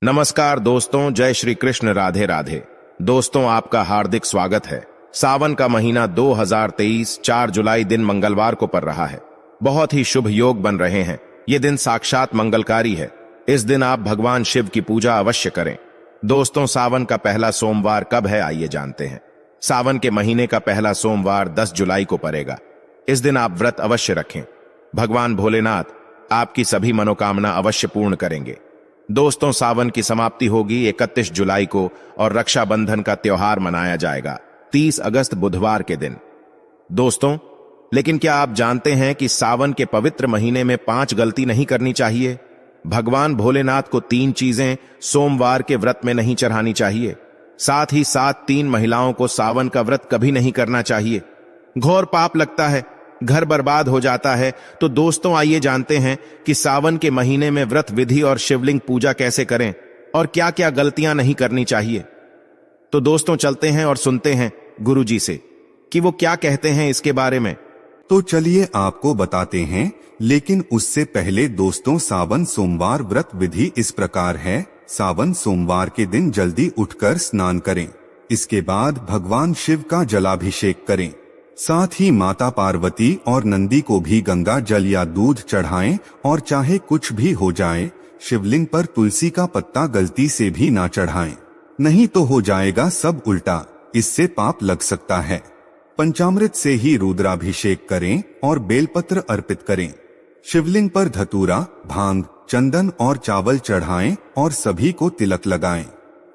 नमस्कार दोस्तों, जय श्री कृष्ण, राधे राधे। दोस्तों, आपका हार्दिक स्वागत है। सावन का महीना 2023 4 जुलाई दिन मंगलवार को पड़ रहा है। बहुत ही शुभ योग बन रहे हैं। ये दिन साक्षात मंगलकारी है। इस दिन आप भगवान शिव की पूजा अवश्य करें। दोस्तों, सावन का पहला सोमवार कब है, आइए जानते हैं। सावन के महीने का पहला सोमवार 10 जुलाई को पड़ेगा। इस दिन आप व्रत अवश्य रखें। भगवान भोलेनाथ आपकी सभी मनोकामना अवश्य पूर्ण करेंगे। दोस्तों, सावन की समाप्ति होगी 31 जुलाई को और रक्षाबंधन का त्योहार मनाया जाएगा 30 अगस्त बुधवार के दिन। दोस्तों, लेकिन क्या आप जानते हैं कि सावन के पवित्र महीने में 5 गलती नहीं करनी चाहिए। भगवान भोलेनाथ को 3 चीजें सोमवार के व्रत में नहीं चढ़ानी चाहिए। साथ ही साथ 3 महिलाओं को सावन का व्रत कभी नहीं करना चाहिए। घोर पाप लगता है, घर बर्बाद हो जाता है। तो दोस्तों, आइए जानते हैं कि सावन के महीने में व्रत विधि और शिवलिंग पूजा कैसे करें और क्या क्या गलतियां नहीं करनी चाहिए। तो दोस्तों, चलते हैं और सुनते हैं गुरुजी से कि वो क्या कहते हैं इसके बारे में। तो चलिए आपको बताते हैं, लेकिन उससे पहले दोस्तों, सावन सोमवार व्रत विधि इस प्रकार है। सावन सोमवार के दिन जल्दी उठकर स्नान करें। इसके बाद भगवान शिव का जलाभिषेक करें। साथ ही माता पार्वती और नंदी को भी गंगा जल या दूध चढ़ाएं और चाहे कुछ भी हो जाए, शिवलिंग पर तुलसी का पत्ता गलती से भी ना चढ़ाएं, नहीं तो हो जाएगा सब उल्टा, इससे पाप लग सकता है। पंचामृत से ही रुद्राभिषेक करें और बेलपत्र अर्पित करें। शिवलिंग पर धतूरा, भांग, चंदन और चावल चढ़ाएं और सभी को तिलक लगाएं।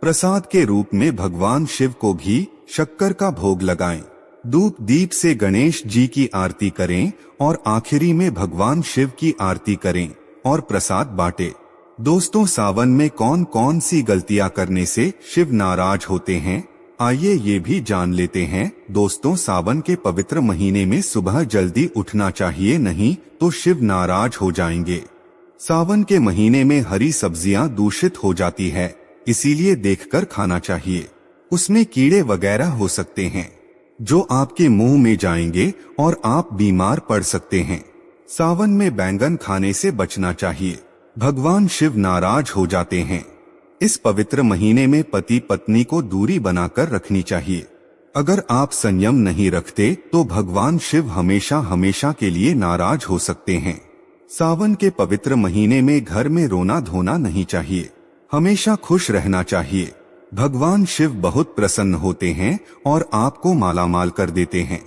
प्रसाद के रूप में भगवान शिव को भी शक्कर का भोग लगाएं। धूप दीप से गणेश जी की आरती करें और आखिरी में भगवान शिव की आरती करें और प्रसाद बांटें। दोस्तों, सावन में कौन कौन सी गलतियां करने से शिव नाराज होते हैं, आइए ये भी जान लेते हैं। दोस्तों, सावन के पवित्र महीने में सुबह जल्दी उठना चाहिए, नहीं तो शिव नाराज हो जाएंगे। सावन के महीने में हरी सब्जियां दूषित हो जाती है, इसीलिए देखकर खाना चाहिए। उसमें कीड़े वगैरह हो सकते हैं जो आपके मुंह में जाएंगे और आप बीमार पड़ सकते हैं। सावन में बैंगन खाने से बचना चाहिए, भगवान शिव नाराज हो जाते हैं। इस पवित्र महीने में पति पत्नी को दूरी बनाकर रखनी चाहिए। अगर आप संयम नहीं रखते तो भगवान शिव हमेशा हमेशा के लिए नाराज हो सकते हैं। सावन के पवित्र महीने में घर में रोना धोना नहीं चाहिए, हमेशा खुश रहना चाहिए। भगवान शिव बहुत प्रसन्न होते हैं और आपको मालामाल कर देते हैं।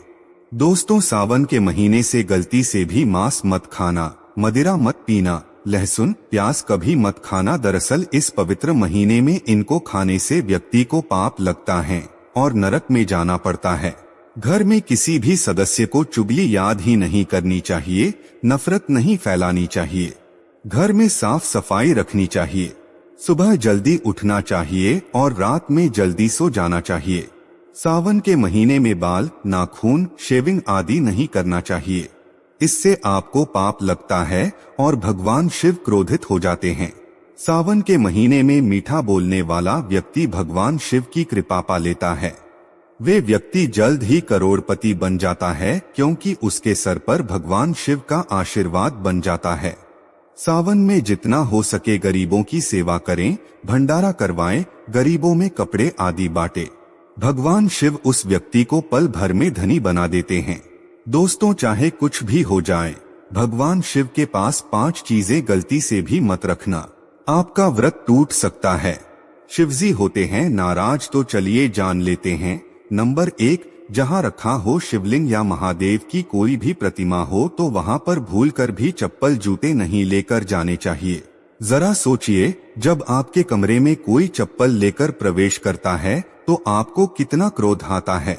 दोस्तों, सावन के महीने से गलती से भी मांस मत खाना, मदिरा मत पीना, लहसुन प्याज कभी मत खाना। दरअसल इस पवित्र महीने में इनको खाने से व्यक्ति को पाप लगता है और नरक में जाना पड़ता है। घर में किसी भी सदस्य को चुगली याद ही नहीं करनी चाहिए, नफरत नहीं फैलानी चाहिए। घर में साफ सफाई रखनी चाहिए। सुबह जल्दी उठना चाहिए और रात में जल्दी सो जाना चाहिए। सावन के महीने में बाल, नाखून, शेविंग आदि नहीं करना चाहिए, इससे आपको पाप लगता है और भगवान शिव क्रोधित हो जाते हैं। सावन के महीने में मीठा बोलने वाला व्यक्ति भगवान शिव की कृपा पा लेता है। वे व्यक्ति जल्द ही करोड़पति बन जाता है, क्योंकि उसके सर पर भगवान शिव का आशीर्वाद बन जाता है। सावन में जितना हो सके गरीबों की सेवा करें, भंडारा करवाएं, गरीबों में कपड़े आदि बांटें। भगवान शिव उस व्यक्ति को पल भर में धनी बना देते हैं। दोस्तों, चाहे कुछ भी हो जाए, भगवान शिव के पास 5 चीजें गलती से भी मत रखना, आपका व्रत टूट सकता है। शिवजी होते हैं नाराज, तो चलिए जान लेते हैं। नंबर 1, जहाँ रखा हो शिवलिंग या महादेव की कोई भी प्रतिमा हो तो वहाँ पर भूलकर भी चप्पल जूते नहीं लेकर जाने चाहिए। जरा सोचिए, जब आपके कमरे में कोई चप्पल लेकर प्रवेश करता है तो आपको कितना क्रोध आता है।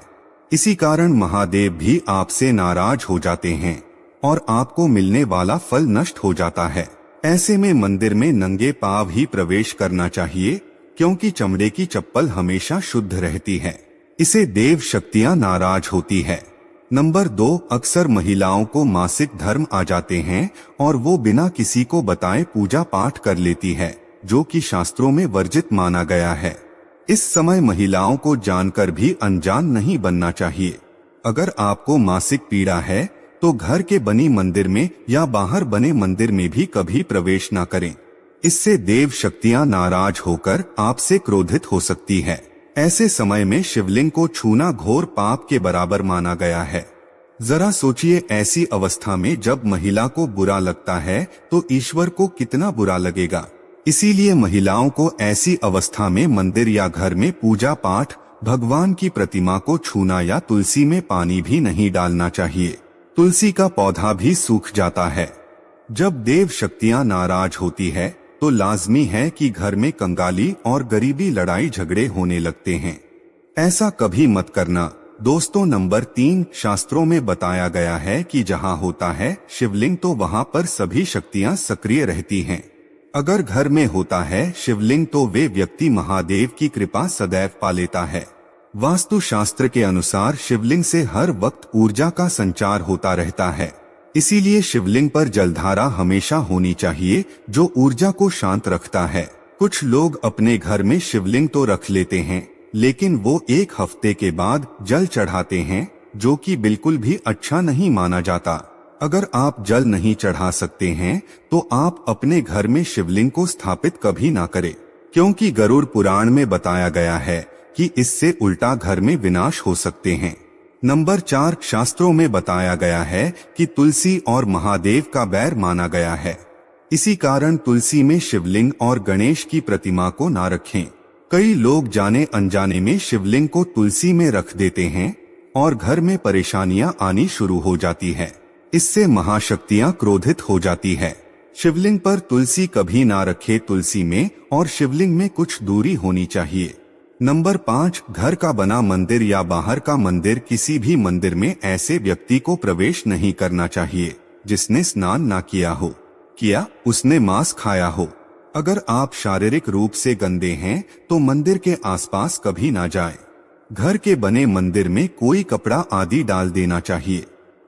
इसी कारण महादेव भी आपसे नाराज हो जाते हैं और आपको मिलने वाला फल नष्ट हो जाता है। ऐसे में मंदिर में नंगे पांव ही प्रवेश करना चाहिए, क्योंकि चमड़े की चप्पल हमेशा शुद्ध रहती है, इसे देव शक्तियां नाराज होती है। नंबर 2, अक्सर महिलाओं को मासिक धर्म आ जाते हैं और वो बिना किसी को बताए पूजा पाठ कर लेती है, जो कि शास्त्रों में वर्जित माना गया है। इस समय महिलाओं को जानकर भी अनजान नहीं बनना चाहिए। अगर आपको मासिक पीड़ा है तो घर के बनी मंदिर में या बाहर बने मंदिर में भी कभी प्रवेश न करें। इससे देव शक्तियां नाराज होकर आपसे क्रोधित हो सकती है। ऐसे समय में शिवलिंग को छूना घोर पाप के बराबर माना गया है। जरा सोचिए, ऐसी अवस्था में जब महिला को बुरा लगता है तो ईश्वर को कितना बुरा लगेगा। इसीलिए महिलाओं को ऐसी अवस्था में मंदिर या घर में पूजा पाठ, भगवान की प्रतिमा को छूना या तुलसी में पानी भी नहीं डालना चाहिए। तुलसी का पौधा भी सूख जाता है। जब देव शक्तियां नाराज होती है तो लाजमी है कि घर में कंगाली और गरीबी लड़ाई झगड़े होने लगते हैं। ऐसा कभी मत करना। दोस्तों, नंबर 3, शास्त्रों में बताया गया है कि जहां होता है शिवलिंग तो वहां पर सभी शक्तियां सक्रिय रहती हैं। अगर घर में होता है शिवलिंग तो वे व्यक्ति महादेव की कृपा सदैव पा लेता है। वास्तु शास्त्र के अनुसार शिवलिंग से हर वक्त ऊर्जा का संचार होता रहता है। इसीलिए शिवलिंग पर जलधारा हमेशा होनी चाहिए जो ऊर्जा को शांत रखता है। कुछ लोग अपने घर में शिवलिंग तो रख लेते हैं लेकिन वो 1 हफ्ते के बाद जल चढ़ाते हैं, जो कि बिल्कुल भी अच्छा नहीं माना जाता। अगर आप जल नहीं चढ़ा सकते हैं तो आप अपने घर में शिवलिंग को स्थापित कभी ना करें, क्योंकि गरुड़ पुराण में बताया गया है कि इससे उल्टा घर में विनाश हो सकते हैं। नंबर 4, शास्त्रों में बताया गया है कि तुलसी और महादेव का बैर माना गया है। इसी कारण तुलसी में शिवलिंग और गणेश की प्रतिमा को ना रखें। कई लोग जाने अनजाने में शिवलिंग को तुलसी में रख देते हैं और घर में परेशानियां आनी शुरू हो जाती है। इससे महाशक्तियां क्रोधित हो जाती है। शिवलिंग पर तुलसी कभी ना रखे। तुलसी में और शिवलिंग में कुछ दूरी होनी चाहिए। नंबर 5, घर का बना मंदिर या बाहर का मंदिर, किसी भी मंदिर में ऐसे व्यक्ति को प्रवेश नहीं करना चाहिए जिसने स्नान ना किया हो, उसने मांस खाया हो। अगर आप शारीरिक रूप से गंदे हैं तो मंदिर के आसपास कभी ना जाएं। घर के बने मंदिर में कोई कपड़ा आदि डाल देना चाहिए।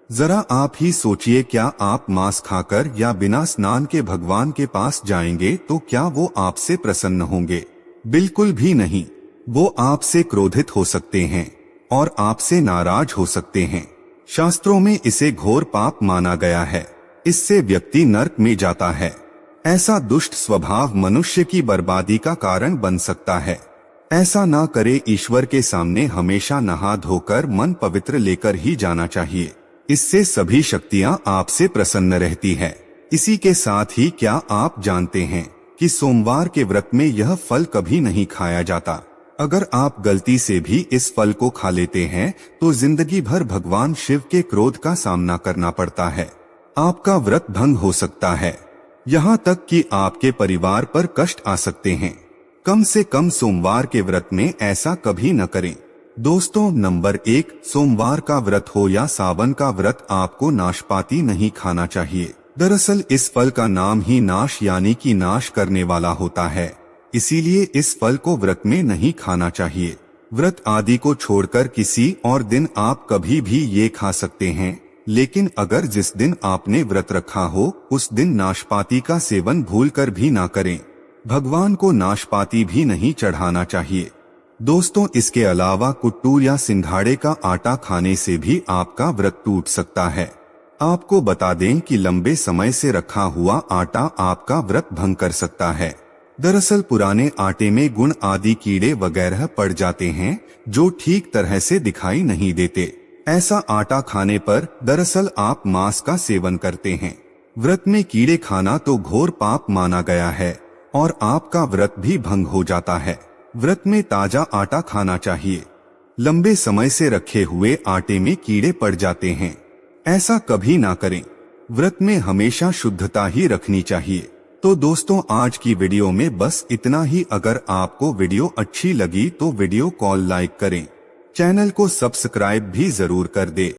जरा आप ही सोचिए, क्या आप मांस खाकर या बिना स्नान के भगवान के पास जाएंगे तो क्या वो आपसे प्रसन्न होंगे? बिल्कुल भी नहीं। वो आपसे क्रोधित हो सकते हैं और आपसे नाराज हो सकते हैं। शास्त्रों में इसे घोर पाप माना गया है। इससे व्यक्ति नरक में जाता है। ऐसा दुष्ट स्वभाव मनुष्य की बर्बादी का कारण बन सकता है। ऐसा ना करे। ईश्वर के सामने हमेशा नहा धोकर मन पवित्र लेकर ही जाना चाहिए। इससे सभी शक्तियां आपसे प्रसन्न रहती है। इसी के साथ ही क्या आप जानते हैं कि सोमवार के व्रत में यह फल कभी नहीं खाया जाता। अगर आप गलती से भी इस फल को खा लेते हैं तो जिंदगी भर भगवान शिव के क्रोध का सामना करना पड़ता है। आपका व्रत भंग हो सकता है, यहाँ तक कि आपके परिवार पर कष्ट आ सकते हैं। कम से कम सोमवार के व्रत में ऐसा कभी न करें। दोस्तों, नंबर 1, सोमवार का व्रत हो या सावन का व्रत, आपको नाशपाती नहीं खाना चाहिए। दरअसल इस फल का नाम ही नाश यानी कि नाश करने वाला होता है। इसीलिए इस फल को व्रत में नहीं खाना चाहिए। व्रत आदि को छोड़कर किसी और दिन आप कभी भी ये खा सकते हैं, लेकिन अगर जिस दिन आपने व्रत रखा हो उस दिन नाशपाती का सेवन भूलकर भी ना करें। भगवान को नाशपाती भी नहीं चढ़ाना चाहिए। दोस्तों, इसके अलावा कुट्टू या सिंघाड़े का आटा खाने से भी आपका व्रत टूट सकता है। आपको बता दें कि लंबे समय से रखा हुआ आटा आपका व्रत भंग कर सकता है। दरअसल पुराने आटे में गुण आदि कीड़े वगैरह पड़ जाते हैं जो ठीक तरह से दिखाई नहीं देते। ऐसा आटा खाने पर दरअसल आप मांस का सेवन करते हैं। व्रत में कीड़े खाना तो घोर पाप माना गया है और आपका व्रत भी भंग हो जाता है। व्रत में ताजा आटा खाना चाहिए। लंबे समय से रखे हुए आटे में कीड़े पड़ जाते हैं, ऐसा कभी ना करें। व्रत में हमेशा शुद्धता ही रखनी चाहिए। तो दोस्तों, आज की वीडियो में बस इतना ही। अगर आपको वीडियो अच्छी लगी तो वीडियो को लाइक करें, चैनल को सब्सक्राइब भी जरूर कर दे।